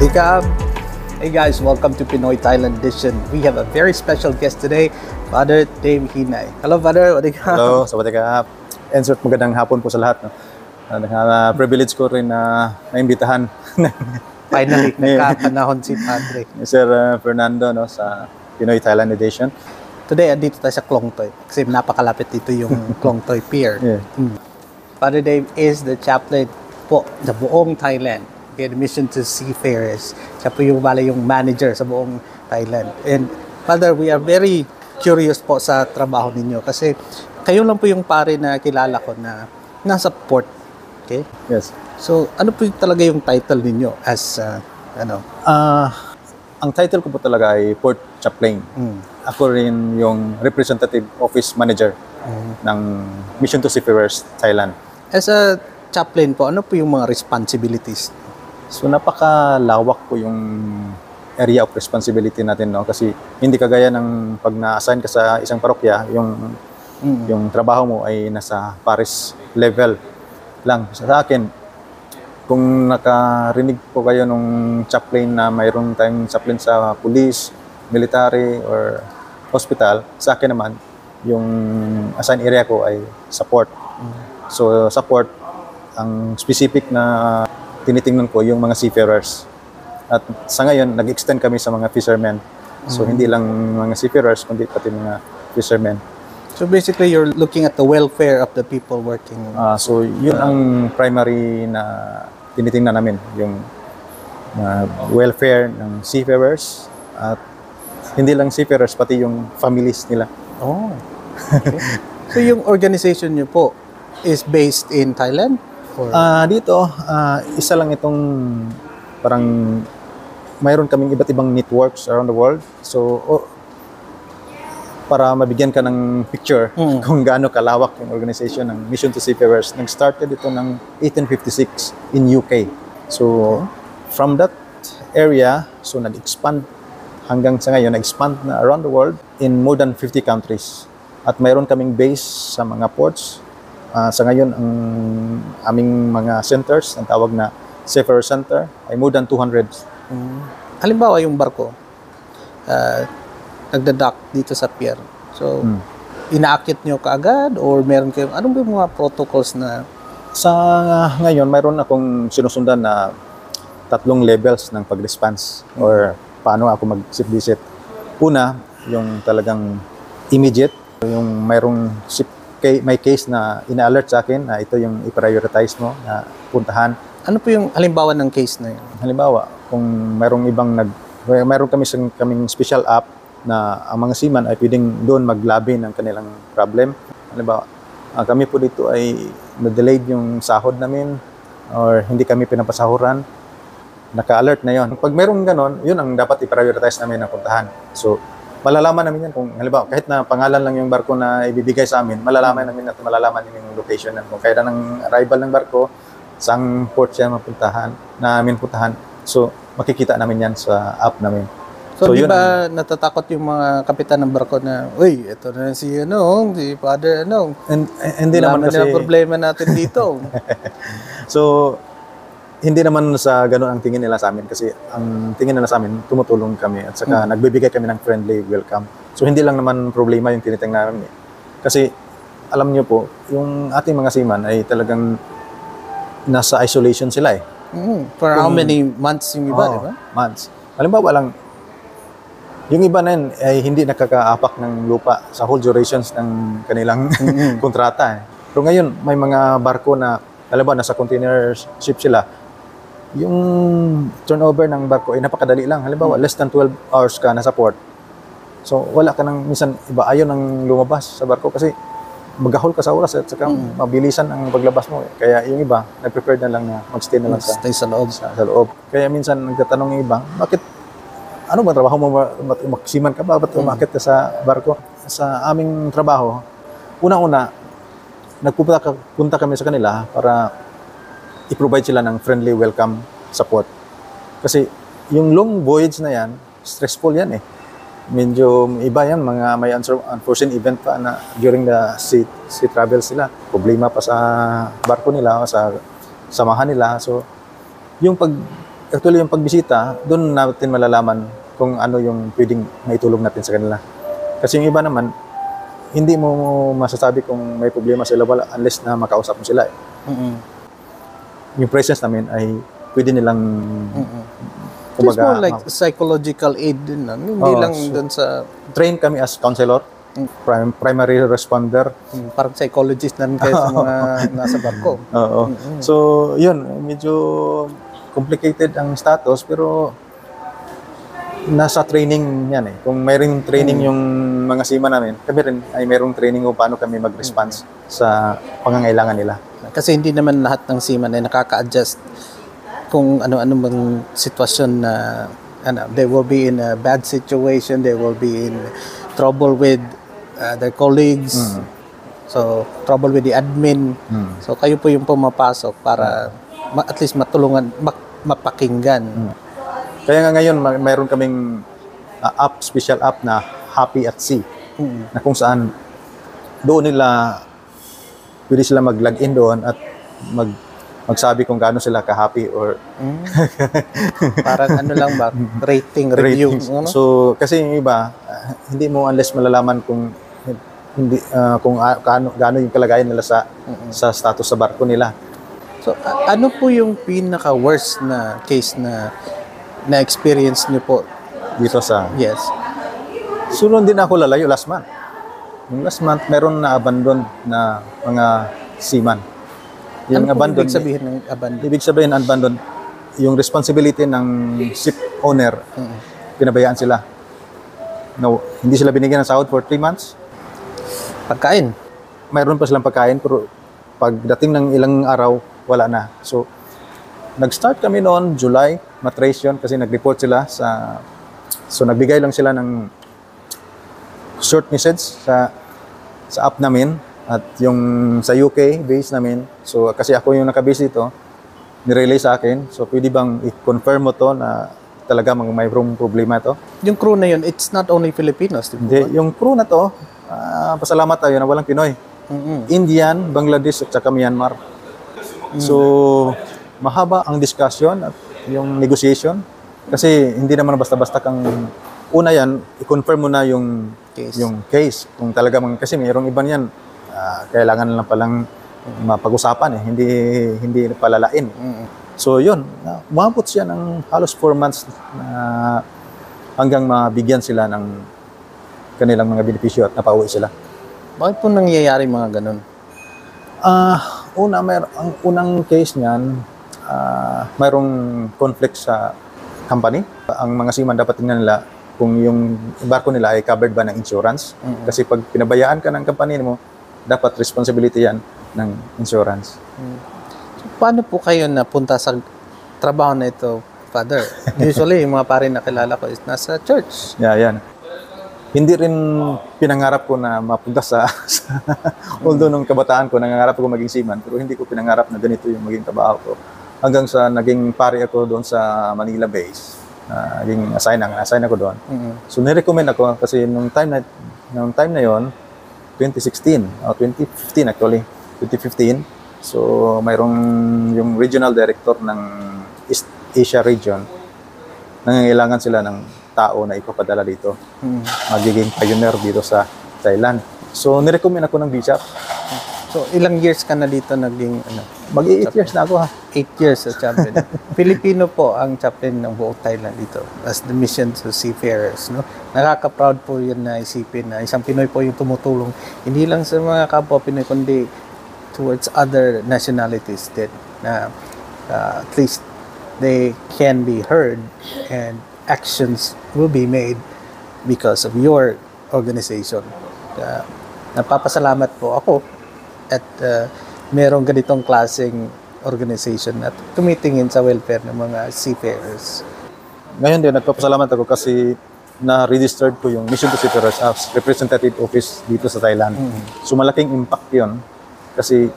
Sawadee-ka. Hey guys, welcome to Pinoy Thailand Edition. We have a very special guest today, Father Dave Hinay. Hello, Father. Sawadee-ka. Hello, sawadee-ka. Insert magandang hapon po sa lahat. No? Privilege ko rin na naimbitahan. Finally, nagkapanahon si Padre. Sir Fernando no, sa Pinoy Thailand Edition. Today, andito tayo sa Klong Toy. Kasi napakalapit dito yung Klong Toy Pier. Yeah. Father Dave is the chaplain po sa buong Thailand. He had a mission to seafarers. Siya po yung manager sa buong Thailand. And Father, we are very curious po sa trabaho ninyo kasi kayo lang po yung pare na kilala ko na nasa port. Okay? Yes. So, ano po talaga yung title ninyo as, Ang title ko po talaga ay Port Chaplain. Ako rin yung Representative Office Manager ng Mission to Seafarers, Thailand. As a chaplain po, ano po yung mga responsibilities? So napakalawak po yung area of responsibility natin, no? Kasi hindi kagaya ng pag na-assign ka sa isang parokya, yung trabaho mo ay nasa parish level lang. Sa akin, kung nakarinig po kayo nung chaplain na mayroong tayong chaplain sa police, military, or hospital, sa akin naman, yung assigned area ko ay support. So support, ang specific na tinitingnan ko yung mga seafarers. At sa ngayon, nag-extend kami sa mga fishermen. So hindi lang mga seafarers, kundi pati mga fishermen. So basically, you're looking at the welfare of the people working. So yun ang primary na tinitingnan namin, yung welfare ng seafarers at hindi lang seafarers, pati yung families nila. Oh. Okay. So yung organization niyo po is based in Thailand? Or? Dito, isa lang itong parang mayroon kaming iba't ibang networks around the world. So, para mabigyan ka ng picture kung gaano kalawak yung organization ng Mission to Seafarers. Nag-started ito ng 1856 in UK. So, from that area, so nag-expand hanggang sa ngayon, nag-expand na around the world in more than 50 countries. At mayroon kaming base sa mga ports. Sa ngayon, ang aming mga centers, ang tawag na Seafarer Center, ay more than 200. Halimbawa, yung barko, nagdadock dito sa pier. So, inaakit nyo kaagad or meron kayong, anong ba yung mga protocols na? Sa ngayon, mayroon akong sinusundan na 3 levels ng pag-response or paano ako mag-ship visit. Una, yung talagang immediate, yung mayroong ship may case na ina-alert sa akin na ito yung i-prioritize mo na puntahan. Ano po yung halimbawa ng case na yun? Halimbawa, kung mayroong mayroon kaming special app na ang mga seaman ay pwedeng doon maglabi ng kanilang problem. Halimbawa, kami po dito ay na-delayed yung sahod namin or hindi kami pinapasahuran. Naka-alert na yon. Pag mayroong ganon, yun ang dapat i-prioritize namin na puntahan. So, malalaman namin yan kung halimbawa kahit na pangalan lang yung barko na ibibigay sa amin, malalaman namin at malalaman yung location kung kailan ang arrival ng barko, saang port siya namin puntahan. So makikita namin yan sa app namin. So di ba natatakot yung mga kapitan ng barko na, uy, ito na si Father hindi naman kasi problema natin dito. So hindi naman sa gano'n ang tingin nila sa amin kasi ang tingin nila sa amin, tumutulong kami at saka nagbibigay kami ng friendly welcome. So hindi lang naman problema yung tinitingnan namin. Kasi alam niyo po, yung ating mga seaman ay talagang nasa isolation sila eh. For how many months yung iba, di ba? Months. Halimbawa lang, yung iba na yun ay hindi nakakaapak ng lupa sa whole durations ng kanilang kontrata eh. Pero ngayon, may mga barko na, halimbawa nasa container ship sila, yung turnover ng barko ay napakadali lang. Halimbawa, less than 12 hours ka nasa port. So, wala ka nang, minsan, iba ayaw nang lumabas sa barko kasi magahol ka sa oras at saka mabilisan ang paglabas mo. Kaya yung iba, nag-prepare na lang na mag-stay na lang Stay sa loob. Sa loob. Kaya minsan, nagtatanong yung iba, bakit, ano ba trabaho mo? Maksiman ka ba? Ba't umakit ka sa barko? Sa aming trabaho, una-una, punta kami sa kanila para i-provide sila ng friendly welcome support. Kasi yung long voyage na yan, stressful yan eh. Medyo iba yan, mga may unforeseen event pa na during the sea travel sila. Problema pa sa barko nila o sa samahan nila. So, yung actually yung pagbisita, doon natin malalaman kung ano yung pwedeng maitulong natin sa kanila. Kasi yung iba naman, hindi mo masasabi kung may problema sila wala unless na makausap mo sila. Yung presence namin ay pwede nilang It's more like psychological aid din na. Hindi lang doon sa... Train kami as counselor, primary responder. Parang psychologist na rin kayo sa mga nasa barko. Oo. So, yun, medyo complicated ang status pero nasa training yan eh. Kung mayroong training yung mga seaman namin, kami rin ay mayroong training kung paano kami mag-response sa pangangailangan nila. Kasi hindi naman lahat ng seaman ay nakaka-adjust kung ano-ano bang sitwasyon na they will be in a bad situation, they will be in trouble with their colleagues, so trouble with the admin. So kayo po yung pumapasok para at least matulungan, mapakinggan. Kaya nga ngayon mayroon kaming app, special app na Happy at Sea, na kung saan doon nila pwede sila mag-login doon at magsabi kung gaano sila ka-happy or parang ano lang ba, rating, review. So kasi yung iba hindi mo unless malalaman kung hindi kung gaano yung kalagayan nila sa status sa barko nila. So ano po yung pinaka worst na case na experience niyo po dito sa Yes. Sunod din ako lalayo last month. Yung last month meron na abandoned na mga seaman. Yung ano ibig sabihin ng abandoned? Ibig sabihin abandoned, yung responsibility ng ship owner, pinabayaan sila. No, hindi sila binigyan ng sahod for 3 months. Pagkain? Mayroon pa silang pagkain, pero pagdating ng ilang araw, wala na. So, nag-start kami noon, July, matrace yun, kasi nag-report sila sa... So, nagbigay lang sila ng short message sa app namin, at yung sa UK base namin, so kasi ako yung nakabase dito, nirelay sa akin, so pwede bang i-confirm mo to na talaga mayroong problema to? Yung crew na yun, it's not only Filipinos, di ba? Hindi, yung crew na to, pasalamat tayo na walang Pinoy. Indian, Bangladesh at saka Myanmar. So, mahaba ang discussion at yung negotiation, kasi hindi naman basta-basta kang una yan, i-confirm mo na yung case. Kung talaga kasi mayroong iba niyan, kailangan lang palang mapag-usapan hindi palalain. So yun, umabot siya ng halos 4 months na hanggang mabigyan sila ng kanilang mga benepisyo at napauwi sila. Bakit po nangyayari mga ganun? Ang unang case niyan, mayroong conflict sa company. Ang mga seaman dapat tingnan nila kung yung barko nila ay covered ba ng insurance. Kasi pag pinabayaan ka ng company mo, dapat responsibility yan ng insurance. So, paano po kayo napunta sa trabaho na ito, Father? Usually, yung mga pare na kilala ko is nasa church. Yan. Hindi rin pinangarap ko na mapunta sa although nung kabataan ko, nangangarap ko maging seaman, pero hindi ko pinangarap na ganito yung maging trabaho ko. Hanggang sa naging pare ako doon sa Manila base. Naging assign ako doon. So, nirecommend ako kasi nung time na yon 2016 o 2015 actually, 2015. So, mayroong yung regional director ng East Asia region, nangangailangan sila ng tao na ipapadala dito. Magiging pioneer dito sa Thailand. So, nirecommend ako ng bishop. So, ilang years ka na dito naging Mag-8 years na ako ha. 8 years as chaplain. Filipino po ang chaplain ng buong Thailand dito as the mission to seafarers. No? Nakaka-proud po yun na isipin na isang Pinoy po yung tumutulong hindi lang sa mga kapwa Pinoy kundi towards other nationalities din na at least they can be heard and actions will be made because of your organization. Napapasalamat po ako at merong ganitong klaseng organization at tumitingin sa welfare ng mga seafarers. Ngayon din, nagpapasalamat ako kasi na-registered ko yung Mission to Seafarers as representative office dito sa Thailand. So malaking impact yun kasi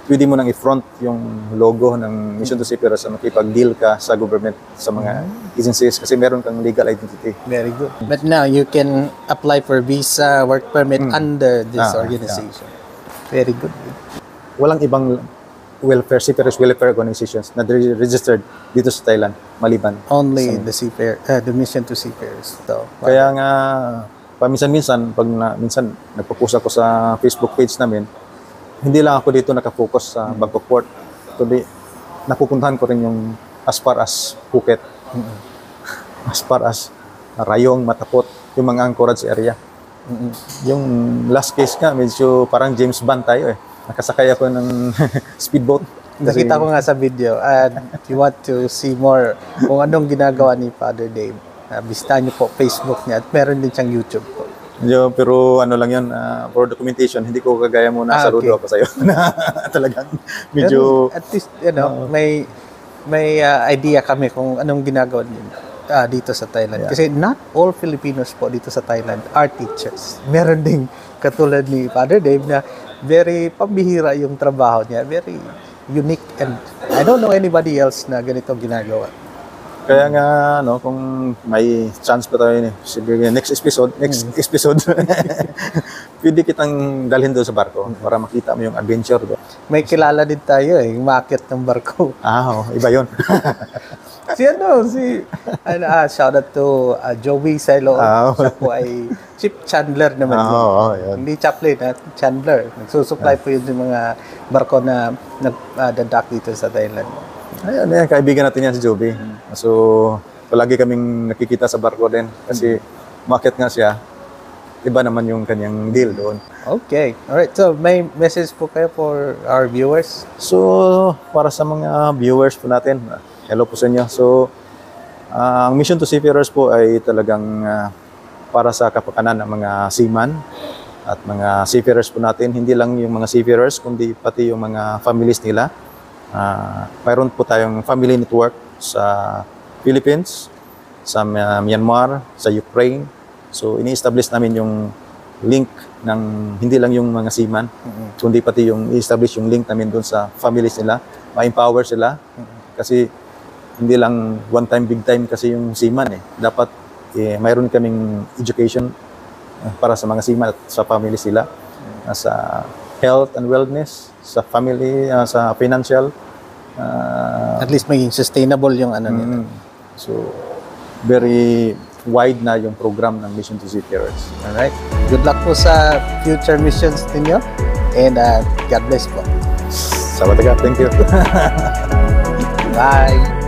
pwede mo nang i-front yung logo ng Mission to Seafarers na makipag-deal ka sa government, sa mga agencies kasi meron kang legal identity. Very good. But now you can apply for visa, work permit under this organization. Yeah. Very good. Walang ibang welfare, seafarers welfare organizations na registered dito sa Thailand, maliban. Only the seafarer, the mission to seafarers. So, Kaya nga, paminsan-minsan, minsan nagpo-post ako sa Facebook page namin, hindi lang ako dito nakafocus sa Bangkok Port. Kundi, napupuntahan ko rin yung as far as Phuket, as far as Rayong, Matapot, yung mga anchorage area. Yung last case nga, medyo parang James Bond tayo eh. Nakasakay ako ng speedboat. nakita ko nga sa video, and if you want to see more kung anong ginagawa ni Father Dave, bisitahin niyo po Facebook niya at meron din siyang YouTube po. Pero ano lang yun, for documentation, hindi ko kagaya mo na saludo ako sa'yo. Na talagang medyo... At least, may idea kami kung anong ginagawa niyo dito sa Thailand. Kasi not all Filipinos po dito sa Thailand are teachers. Meron ding katulad ni Father Dave na very pambihira yung trabaho niya. Very unique, and I don't know anybody else na ganito ginagawa. Kaya nga, kung may chance pa tayo, siguro next episode, pwede kitang dalhin doon sa barko para makita mo yung adventure doon. May kilala din tayo yung umakyat ng barko. Iba yun. Shout out to Joey Silo. Siya po ay ship chandler naman. Yun. Hindi chaplain, chandler. Nagsusupply po yun sa mga barko na nagdadak dito sa Thailand. Ayan, kaibigan natin yan si Joby. So, palagi kaming nakikita sa barko din kasi market nga siya. Iba naman yung kanyang deal doon. Okay. Alright. So, may message po kayo for our viewers? So, para sa mga viewers po natin, hello po sa inyo. So, ang Mission to Seafarers po ay talagang para sa kapakanan ng mga seaman at mga seafarers po natin. Hindi lang yung mga seafarers, kundi pati yung mga families nila. Mayroon po tayong family network sa Philippines, sa Myanmar, sa Ukraine. So, ini-establish namin yung link ng hindi lang yung mga seaman, kundi pati yung i-establish yung link namin doon sa families nila, ma-empower sila. Kasi hindi lang one time, big time kasi yung seaman eh. Dapat mayroon kaming education para sa mga seaman at sa families nila, sa health and wellness, sa family, sa financial. At least maging sustainable yung nila. So, very wide na yung program ng Mission to Seafarers. Alright. Good luck po sa future missions ninyo. And God bless po. Sawadee ka. Thank you. Bye.